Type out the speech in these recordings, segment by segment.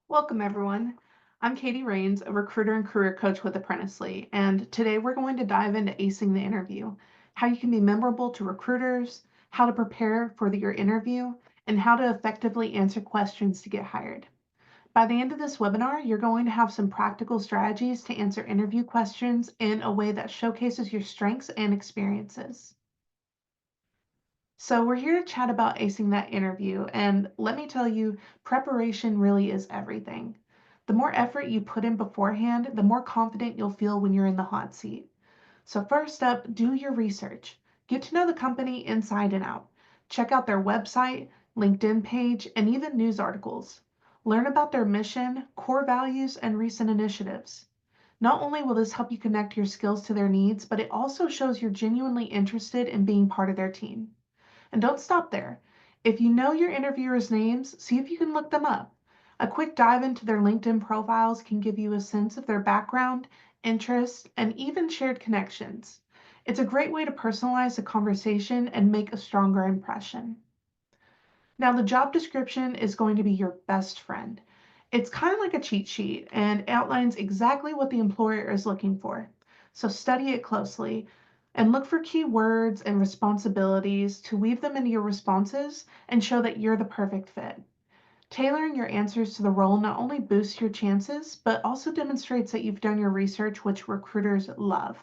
Welcome, everyone. I'm Katie Rains, a recruiter and career coach with Apprenticely, and today we're going to dive into acing the interview, how you can be memorable to recruiters, how to prepare for your interview, and how to effectively answer questions to get hired. By the end of this webinar, you're going to have some practical strategies to answer interview questions in a way that showcases your strengths and experiences. So we're here to chat about acing that interview, and let me tell you, preparation really is everything. The more effort you put in beforehand, the more confident you'll feel when you're in the hot seat. So first up, do your research. Get to know the company inside and out. Check out their website, LinkedIn page, and even news articles. Learn about their mission, core values, and recent initiatives. Not only will this help you connect your skills to their needs, but it also shows you're genuinely interested in being part of their team. And don't stop there. If you know your interviewers' names, see if you can look them up. A quick dive into their LinkedIn profiles can give you a sense of their background, interests, and even shared connections. It's a great way to personalize a conversation and make a stronger impression. Now, the job description is going to be your best friend. It's kind of like a cheat sheet and outlines exactly what the employer is looking for. So study it closely and look for key words and responsibilities to weave them into your responses and show that you're the perfect fit. Tailoring your answers to the role not only boosts your chances, but also demonstrates that you've done your research, which recruiters love.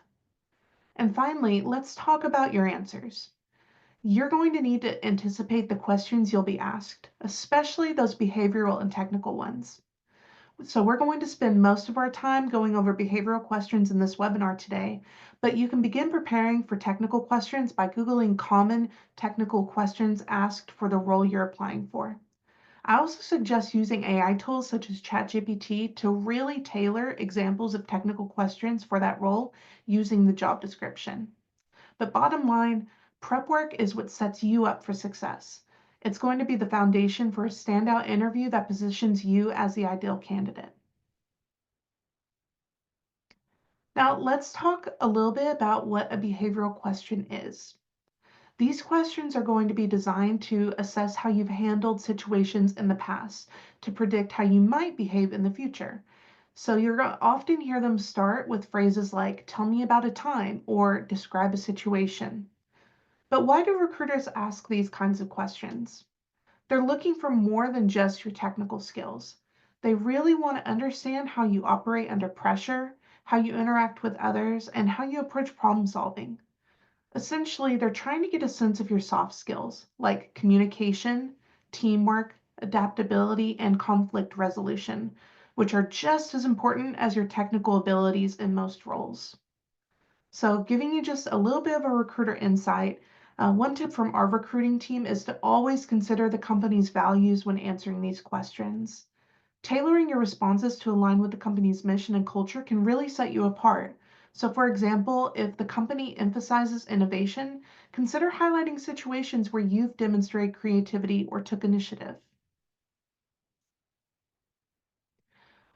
And finally, let's talk about your answers. You're going to need to anticipate the questions you'll be asked, especially those behavioral and technical ones. So we're going to spend most of our time going over behavioral questions in this webinar today, but you can begin preparing for technical questions by Googling common technical questions asked for the role you're applying for. I also suggest using AI tools such as ChatGPT to really tailor examples of technical questions for that role using the job description. But bottom line, prep work is what sets you up for success. It's going to be the foundation for a standout interview that positions you as the ideal candidate. Now, let's talk a little bit about what a behavioral question is. These questions are going to be designed to assess how you've handled situations in the past, to predict how you might behave in the future. So you're going to often hear them start with phrases like, tell me about a time, or describe a situation. But why do recruiters ask these kinds of questions? They're looking for more than just your technical skills. They really want to understand how you operate under pressure, how you interact with others, and how you approach problem solving. Essentially, they're trying to get a sense of your soft skills, like communication, teamwork, adaptability, and conflict resolution, which are just as important as your technical abilities in most roles. So, giving you just a little bit of a recruiter insight, one tip from our recruiting team is to always consider the company's values when answering these questions. Tailoring your responses to align with the company's mission and culture can really set you apart. So, for example, if the company emphasizes innovation, consider highlighting situations where you've demonstrated creativity or took initiative.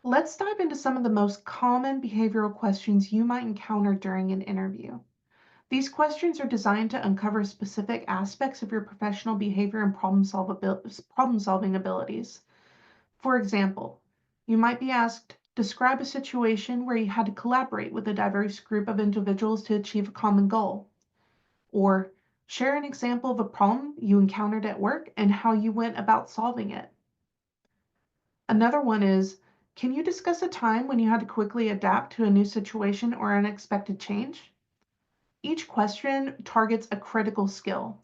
Let's dive into some of the most common behavioral questions you might encounter during an interview. These questions are designed to uncover specific aspects of your professional behavior and problem-solving abilities. For example, you might be asked, describe a situation where you had to collaborate with a diverse group of individuals to achieve a common goal. Or share an example of a problem you encountered at work and how you went about solving it. Another one is, can you discuss a time when you had to quickly adapt to a new situation or unexpected change? Each question targets a critical skill.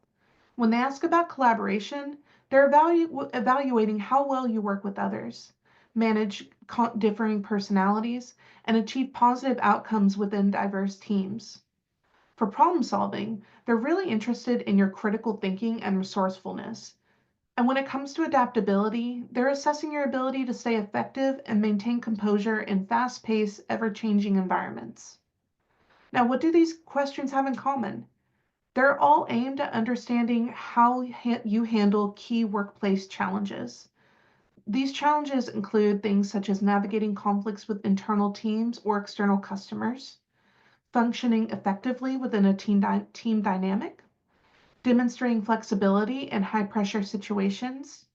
When they ask about collaboration, they're evaluating how well you work with others, manage differing personalities, and achieve positive outcomes within diverse teams. For problem solving, they're really interested in your critical thinking and resourcefulness. And when it comes to adaptability, they're assessing your ability to stay effective and maintain composure in fast paced, ever changing environments. Now, what do these questions have in common? They're all aimed at understanding how you handle key workplace challenges. These challenges include things such as navigating conflicts with internal teams or external customers, functioning effectively within a team dynamic, demonstrating flexibility in high pressure situations,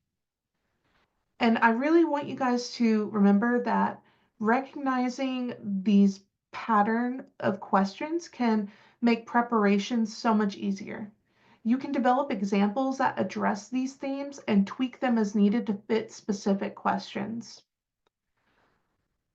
And I really want you guys to remember that recognizing these pattern of questions can make preparation so much easier. You can develop examples that address these themes and tweak them as needed to fit specific questions.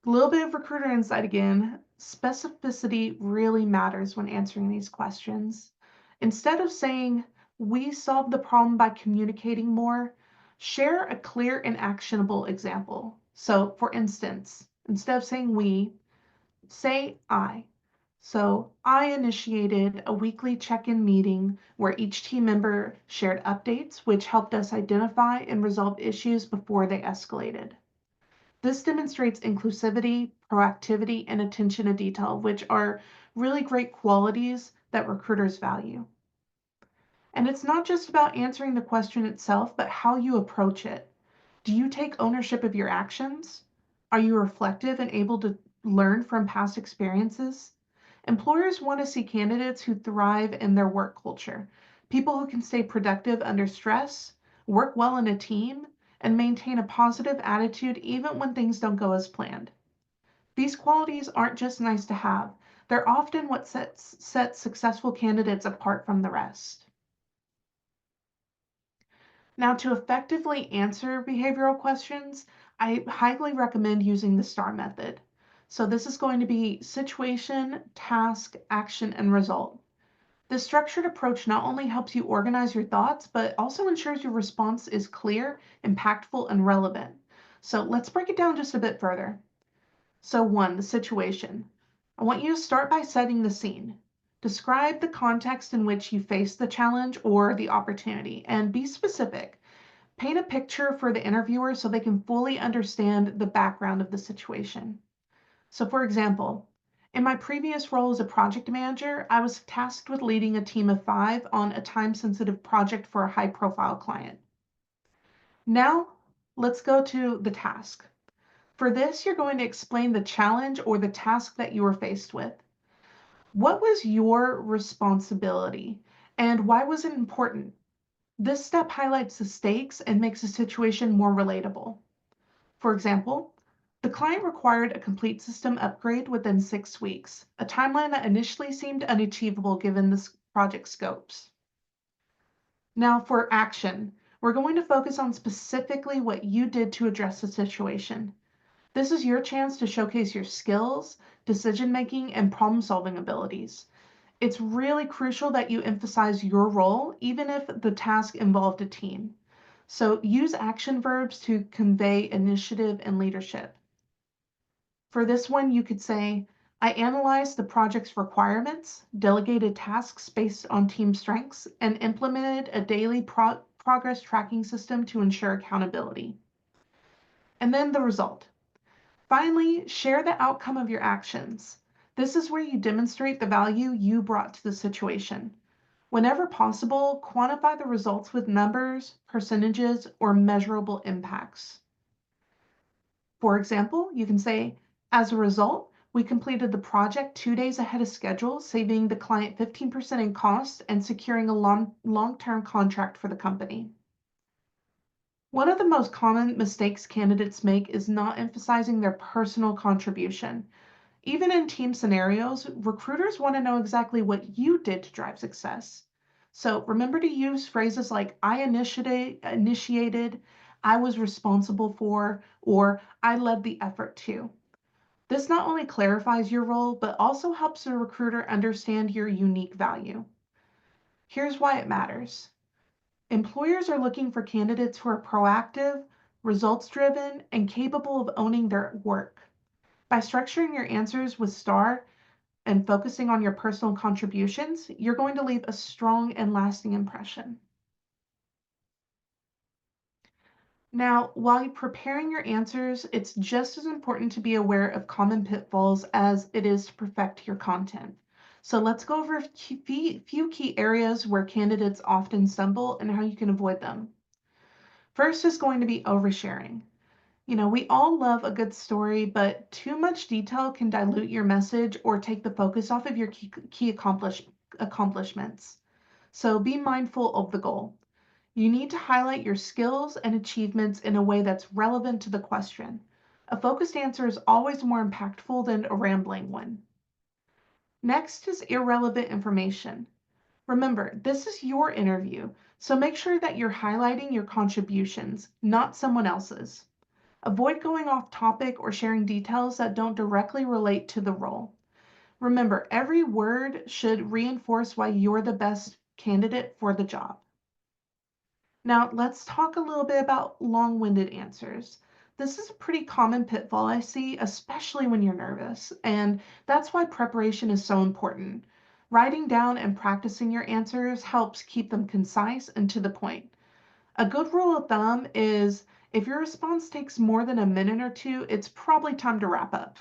A little bit of recruiter insight again. Specificity really matters when answering these questions. Instead of saying, we solved the problem by communicating more, share a clear and actionable example. So, for instance, instead of saying we, say I. So, I initiated a weekly check in meeting where each team member shared updates, which helped us identify and resolve issues before they escalated. This demonstrates inclusivity, proactivity, and attention to detail, which are really great qualities that recruiters value. And it's not just about answering the question itself, but how you approach it. Do you take ownership of your actions? Are you reflective and able to learn from past experiences? Employers want to see candidates who thrive in their work culture, people who can stay productive under stress, work well in a team, and maintain a positive attitude even when things don't go as planned. These qualities aren't just nice to have, they're often what sets successful candidates apart from the rest. Now, to effectively answer behavioral questions, I highly recommend using the STAR method. So this is going to be situation, task, action, and result. This structured approach not only helps you organize your thoughts, but also ensures your response is clear, impactful, and relevant. So let's break it down just a bit further. So one, the situation. I want you to start by setting the scene. Describe the context in which you face the challenge or the opportunity, and be specific. Paint a picture for the interviewer so they can fully understand the background of the situation. So, for example, in my previous role as a project manager, I was tasked with leading a team of 5 on a time sensitive project for a high profile client. Now, let's go to the task. For this, you're going to explain the challenge or the task that you were faced with. What was your responsibility and why was it important? This step highlights the stakes and makes the situation more relatable. For example, the client required a complete system upgrade within 6 weeks, a timeline that initially seemed unachievable given the project scopes. Now for action, we're going to focus on specifically what you did to address the situation. This is your chance to showcase your skills, decision-making, and problem-solving abilities. It's really crucial that you emphasize your role, even if the task involved a team. So use action verbs to convey initiative and leadership. For this one, you could say, I analyzed the project's requirements, delegated tasks based on team strengths, and implemented a daily progress tracking system to ensure accountability. And then the result. Finally, share the outcome of your actions. This is where you demonstrate the value you brought to the situation. Whenever possible, quantify the results with numbers, percentages, or measurable impacts. For example, you can say, as a result, we completed the project 2 days ahead of schedule, saving the client 15% in costs and securing a long-term contract for the company. One of the most common mistakes candidates make is not emphasizing their personal contribution. Even in team scenarios, recruiters want to know exactly what you did to drive success. So remember to use phrases like I initiated, I was responsible for, or I led the effort to. This not only clarifies your role, but also helps the recruiter understand your unique value. Here's why it matters. Employers are looking for candidates who are proactive, results driven, and capable of owning their work. By structuring your answers with STAR and focusing on your personal contributions, you're going to leave a strong and lasting impression. Now, while you're preparing your answers, it's just as important to be aware of common pitfalls as it is to perfect your content. So let's go over a few key areas where candidates often stumble and how you can avoid them. First is going to be oversharing. You know, we all love a good story, but too much detail can dilute your message or take the focus off of your key accomplishments. So be mindful of the goal. You need to highlight your skills and achievements in a way that's relevant to the question. A focused answer is always more impactful than a rambling one. Next is irrelevant information. Remember, this is your interview, so make sure that you're highlighting your contributions, not someone else's. Avoid going off topic or sharing details that don't directly relate to the role. Remember, every word should reinforce why you're the best candidate for the job. Now, let's talk a little bit about long-winded answers. This is a pretty common pitfall I see, especially when you're nervous, and that's why preparation is so important. Writing down and practicing your answers helps keep them concise and to the point. A good rule of thumb is if your response takes more than a minute or two, it's probably time to wrap up.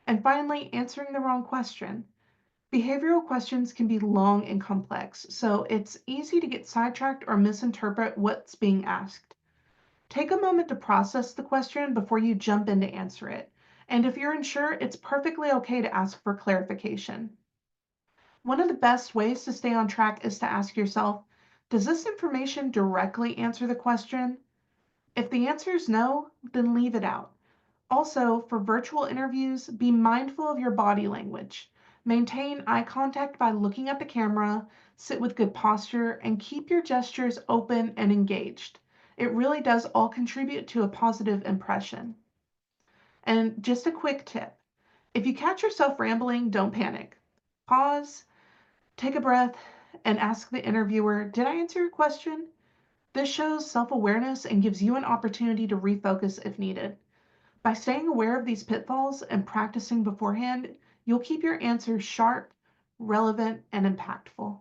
And finally, answering the wrong question. Behavioral questions can be long and complex, so it's easy to get sidetracked or misinterpret what's being asked. Take a moment to process the question before you jump in to answer it. And if you're unsure, it's perfectly okay to ask for clarification. One of the best ways to stay on track is to ask yourself, does this information directly answer the question? If the answer is no, then leave it out. Also, for virtual interviews, be mindful of your body language. Maintain eye contact by looking at the camera, sit with good posture, and keep your gestures open and engaged. It really does all contribute to a positive impression. And just a quick tip, if you catch yourself rambling, don't panic. Pause, take a breath, and ask the interviewer, did I answer your question? This shows self awareness and gives you an opportunity to refocus if needed. By staying aware of these pitfalls and practicing beforehand, you'll keep your answers sharp, relevant, and impactful.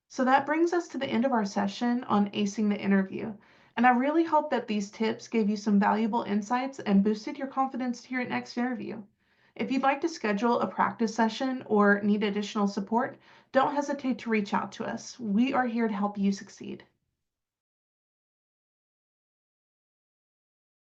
So that brings us to the end of our session on acing the interview. And I really hope that these tips gave you some valuable insights and boosted your confidence to your next interview. If you'd like to schedule a practice session or need additional support, don't hesitate to reach out to us. We are here to help you succeed.